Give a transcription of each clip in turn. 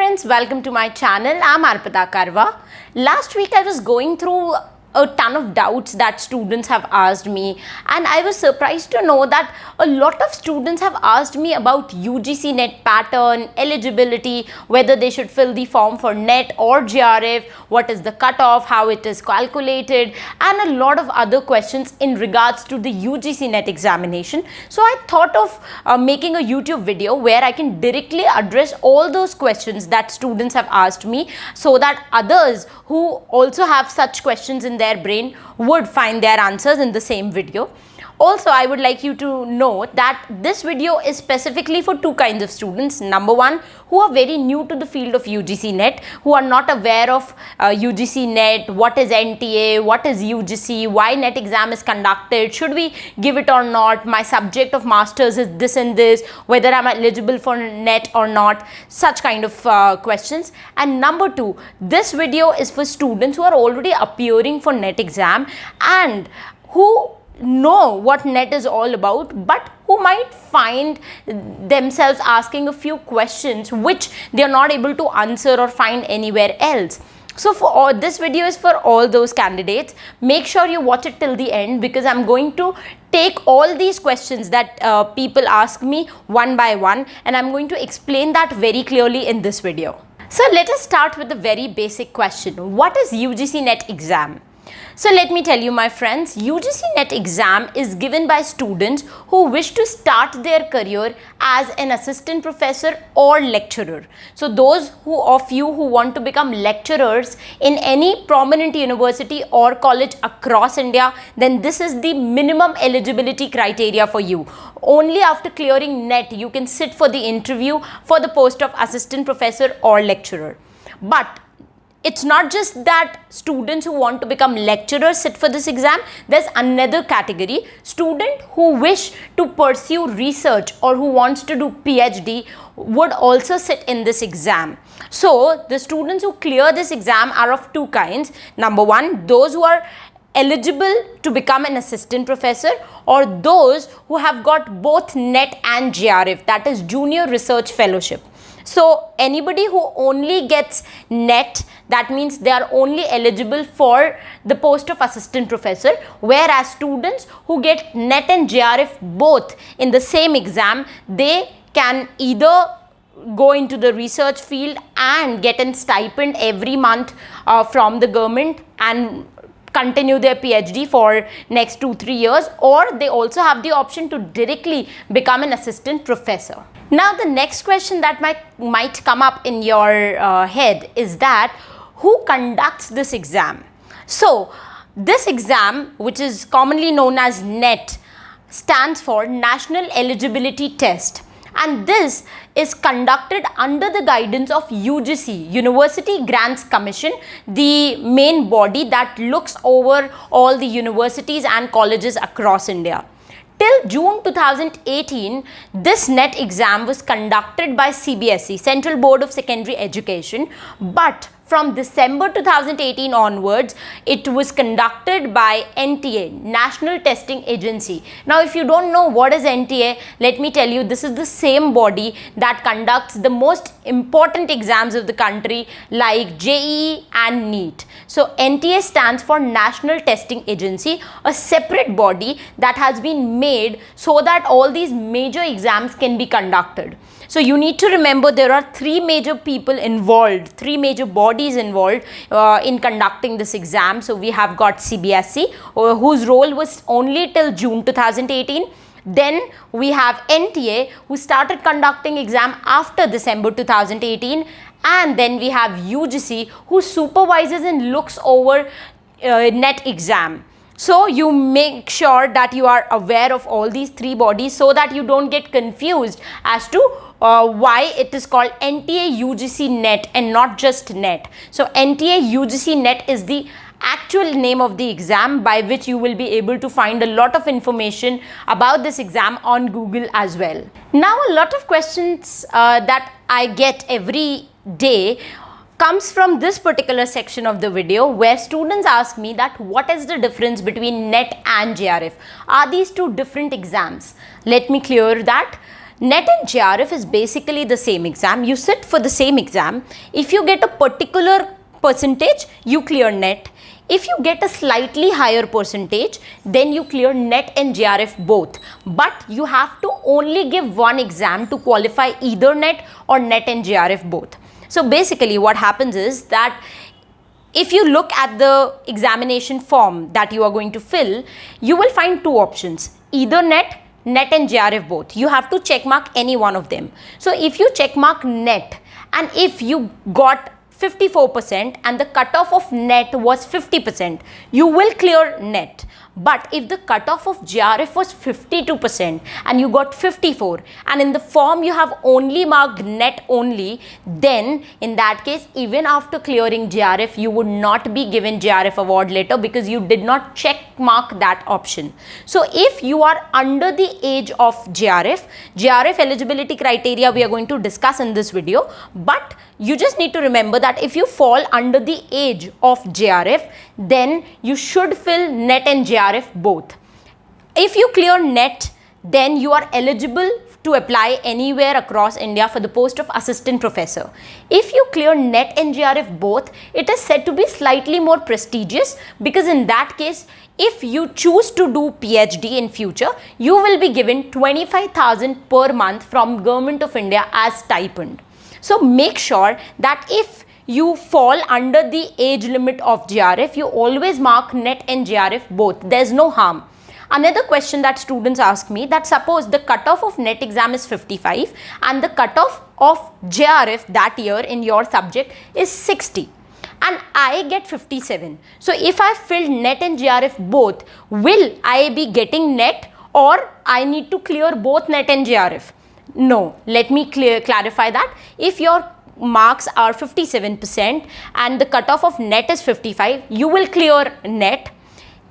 friends, welcome to my channel. I'm Arpita Karwa. Last week I was going through a ton of doubts that students have asked me, and I was surprised to know that a lot of students have asked me about UGC NET pattern, eligibility, whether they should fill the form for NET or JRF, what is the cutoff, how it is calculated, and a lot of other questions in regards to the UGC NET examination. So I thought of making a YouTube video where I can directly address all those questions that students have asked me, so that others who also have such questions in their brain would find their answers in the same video. Also, I would like you to know that this video is specifically for two kinds of students. Number one, who are very new to the field of UGC NET, who are not aware of UGC NET, what is NTA, what is UGC, why NET exam is conducted, should we give it or not, my subject of masters is this and this, whether I'm eligible for NET or not, such kind of questions. And number two, this video is for students who are already appearing for NET exam and who know what NET is all about, but who might find themselves asking a few questions which they are not able to answer or find anywhere else. So this video is for all those candidates. Make sure you watch it till the end, because I'm going to take all these questions that people ask me one by one, and I'm going to explain that very clearly in this video. So let us start with the very basic question. What is UGC NET exam? So let me tell you, my friends, UGC NET exam is given by students who wish to start their career as an assistant professor or lecturer. So those of you who want to become lecturers in any prominent university or college across India, then this is the minimum eligibility criteria for you. Only after clearing NET you can sit for the interview for the post of assistant professor or lecturer. But it's not just that students who want to become lecturers sit for this exam. There's another category, student who wish to pursue research or who wants to do PhD would also sit in this exam. So the students who clear this exam are of two kinds. Number one, those who are eligible to become an assistant professor, or those who have got both NET and JRF, that is Junior Research Fellowship. So anybody who only gets NET, that means they are only eligible for the post of assistant professor, whereas students who get NET and JRF both in the same exam, they can either go into the research field and get a stipend every month from the government and continue their PhD for next 2-3 years, or they also have the option to directly become an assistant professor. Now the next question that might come up in your head is that who conducts this exam? So this exam, which is commonly known as NET, stands for National Eligibility Test, and this is conducted under the guidance of UGC, University Grants Commission, the main body that looks over all the universities and colleges across India. Till June 2018, this NET exam was conducted by CBSE, Central Board of Secondary Education, but from December 2018 onwards, it was conducted by NTA, National Testing Agency. Now, if you don't know what is NTA, let me tell you, this is the same body that conducts the most important exams of the country like JEE and NEET. So, NTA stands for National Testing Agency, a separate body that has been made so that all these major exams can be conducted. So you need to remember there are three major people involved, three major bodies involved in conducting this exam. So we have got CBSE, whose role was only till June 2018. Then we have NTA, who started conducting exam after December 2018. And then we have UGC, who supervises and looks over NET exam. So you make sure that you are aware of all these three bodies so that you don't get confused as to why it is called NTA UGC NET and not just NET. So NTA UGC NET is the actual name of the exam by which you will be able to find a lot of information about this exam on Google as well. Now a lot of questions that I get every day comes from this particular section of the video, where students ask me that what is the difference between NET and JRF? Are these two different exams? Let me clear that. NET and JRF is basically the same exam. You sit for the same exam. If you get a particular percentage, you clear NET. If you get a slightly higher percentage, then you clear NET and JRF both. But you have to only give one exam to qualify either NET or NET and JRF both. So basically what happens is that if you look at the examination form that you are going to fill, you will find two options, either NET and JRF both. You have to check mark any one of them. So if you check mark NET and if you got 54% and the cutoff of NET was 50%, you will clear NET. But if the cutoff of JRF was 52% and you got 54 and in the form you have only marked NET only, then in that case, even after clearing JRF, you would not be given JRF award letter because you did not check mark that option. So if you are under the age of JRF eligibility criteria we are going to discuss in this video, but you just need to remember that if you fall under the age of JRF, then you should fill NET and JRF both. If you clear NET, then you are eligible to apply anywhere across India for the post of assistant professor. If you clear NET and JRF both, it is said to be slightly more prestigious because in that case, if you choose to do PhD in future, you will be given 25,000 per month from Government of India as stipend. So make sure that if you fall under the age limit of JRF, you always mark NET and JRF both. There's no harm. Another question that students ask me, that suppose the cutoff of NET exam is 55 and the cutoff of JRF that year in your subject is 60 and I get 57. So if I filled NET and JRF both, will I be getting NET or I need to clear both NET and JRF? No, let me clarify that. If your marks are 57% and the cutoff of NET is 55, you will clear NET.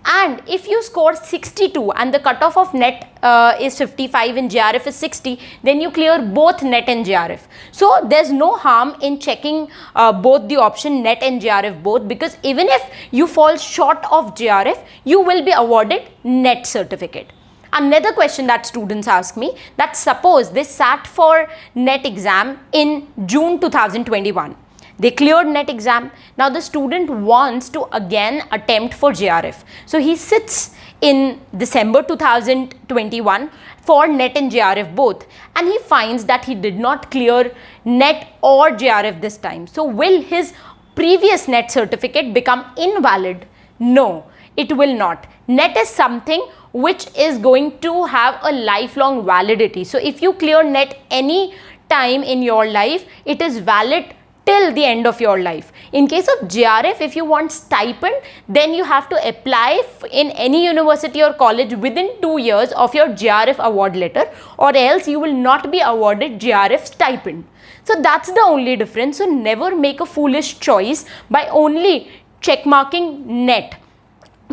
And if you score 62 and the cutoff of NET is 55 and JRF is 60, then you clear both NET and JRF. So there's no harm in checking both the option NET and JRF both, because even if you fall short of JRF, you will be awarded NET certificate. Another question that students ask me, that suppose they sat for NET exam in June 2021. They cleared NET exam. Now the student wants to again attempt for JRF. So he sits in December 2021 for NET and JRF both, and he finds that he did not clear NET or JRF this time. So will his previous NET certificate become invalid? No, it will not. NET is something which is going to have a lifelong validity. So if you clear NET any time in your life, it is valid till the end of your life. In case of JRF, if you want stipend, then you have to apply in any university or college within 2 years of your JRF award letter, or else you will not be awarded JRF stipend. So that's the only difference. So never make a foolish choice by only check marking NET.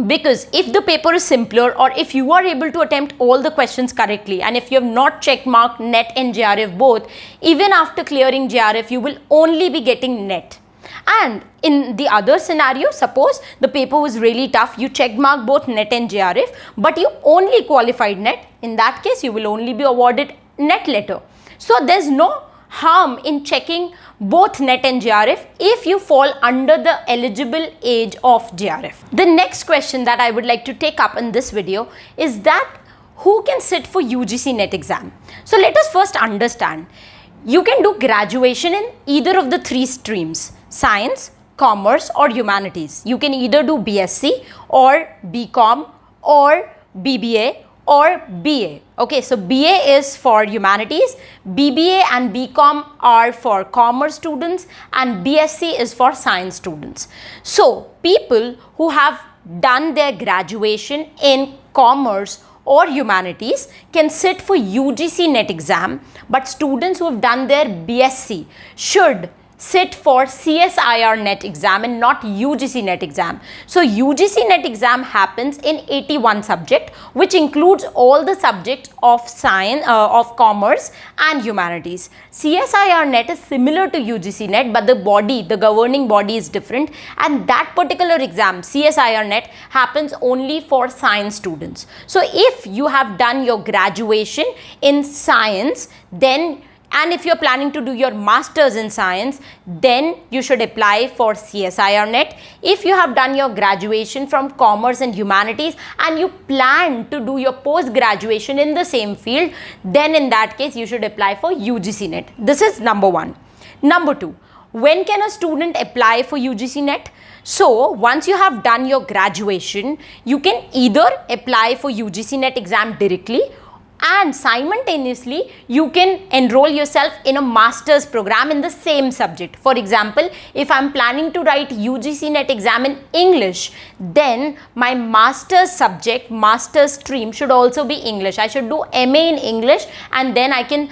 Because if the paper is simpler, or if you are able to attempt all the questions correctly, and if you have not check marked NET and JRF both, even after clearing JRF, you will only be getting NET. And in the other scenario, suppose the paper was really tough, you check mark both NET and JRF, but you only qualified NET, in that case, you will only be awarded NET letter. So there's no harm in checking both NET and JRF if you fall under the eligible age of JRF. The next question that I would like to take up in this video is that who can sit for UGC NET exam? So let us first understand. You can do graduation in either of the three streams, science, commerce or humanities. You can either do BSc or BCom or BBA or BA. Okay, so BA is for humanities, BBA and BCom are for commerce students, and BSc is for science students. So people who have done their graduation in commerce or humanities can sit for UGC NET exam, but students who have done their BSc should sit for CSIR net exam and not UGC net exam. So UGC net exam happens in 81 subject, which includes all the subjects of science, of commerce and humanities. CSIR net is similar to UGC net, but the governing body is different, and that particular exam, CSIR net, happens only for science students. So if you have done your graduation in science, then and if you're planning to do your masters in science, then you should apply for CSIR net. If you have done your graduation from commerce and humanities and you plan to do your post graduation in the same field, then in that case you should apply for UGC net. This is number one. Number two, when can a student apply for UGC net? So once you have done your graduation, you can either apply for UGC net exam directly, and simultaneously you can enroll yourself in a master's program in the same subject. For example, if I'm planning to write UGC net exam in English, then my master's subject, master's stream should also be English. I should do MA in English, and then I can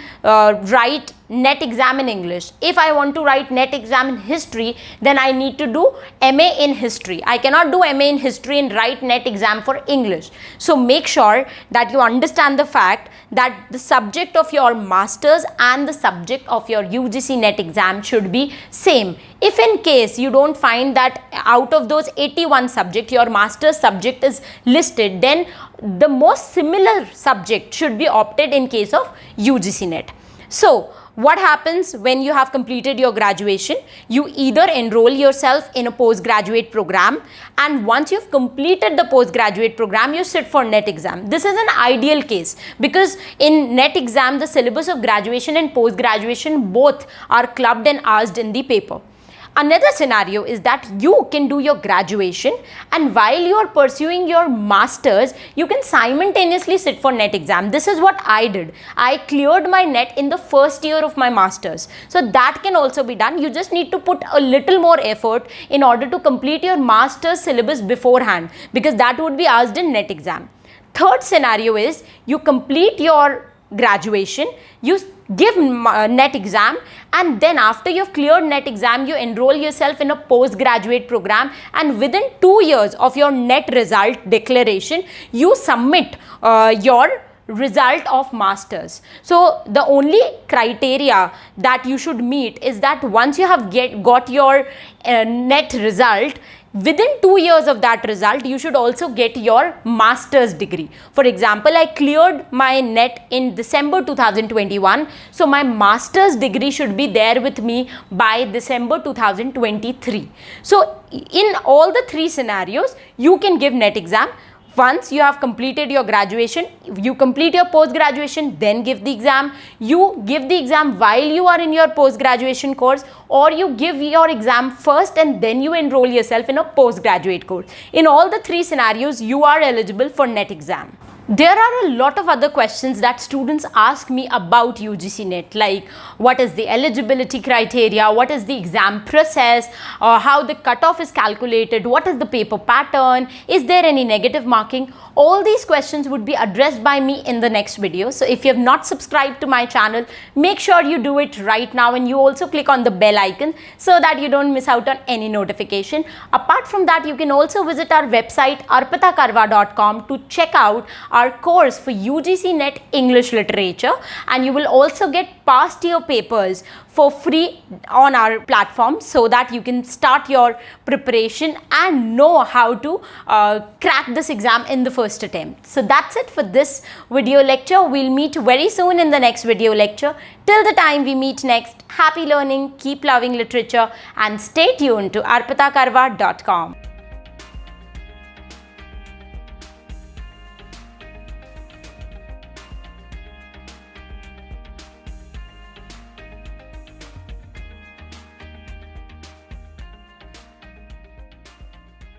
write net exam in English. If I want to write net exam in history, then I need to do MA in history. I cannot do MA in history and write net exam for English. So make sure that you understand the fact that the subject of your masters and the subject of your UGC net exam should be same. If in case you don't find that out of those 81 subjects your master's subject is listed, then the most similar subject should be opted in case of UGC net. So what happens when you have completed your graduation? You either enroll yourself in a postgraduate program, and once you've completed the postgraduate program, you sit for net exam. This is an ideal case because in net exam, the syllabus of graduation and post-graduation both are clubbed and asked in the paper. Another scenario is that you can do your graduation, and while you are pursuing your masters, you can simultaneously sit for net exam. This is what I did. I cleared my net in the first year of my masters. So that can also be done. You just need to put a little more effort in order to complete your master's syllabus beforehand, because that would be asked in net exam. Third scenario is you complete your graduation, you give net exam, and then after you've cleared net exam, you enroll yourself in a postgraduate program, and within 2 years of your net result declaration, you submit your result of masters. So the only criteria that you should meet is that once you have got your net result, within 2 years of that result, you should also get your master's degree. For example, I cleared my net in December 2021. So my master's degree should be there with me by December 2023. So in all the three scenarios, you can give net exam. Once you have completed your graduation, you complete your post-graduation, then give the exam. You give the exam while you are in your post-graduation course, or you give your exam first and then you enroll yourself in a post-graduate course. In all the three scenarios, you are eligible for net exam. There are a lot of other questions that students ask me about UGC net, like what is the eligibility criteria, what is the exam process, how the cutoff is calculated, what is the paper pattern, is there any negative marking. All these questions would be addressed by me in the next video. So if you have not subscribed to my channel, make sure you do it right now, and you also click on the bell icon so that you don't miss out on any notification. Apart from that, you can also visit our website arpitakarwa.com to check out our course for UGC net English literature, and you will also get past year papers for free on our platform, so that you can start your preparation and know how to crack this exam in the first attempt. So that's it for this video lecture. We'll meet very soon in the next video lecture. Till the time we meet next, happy learning, keep loving literature, and stay tuned to arpitakarwa.com.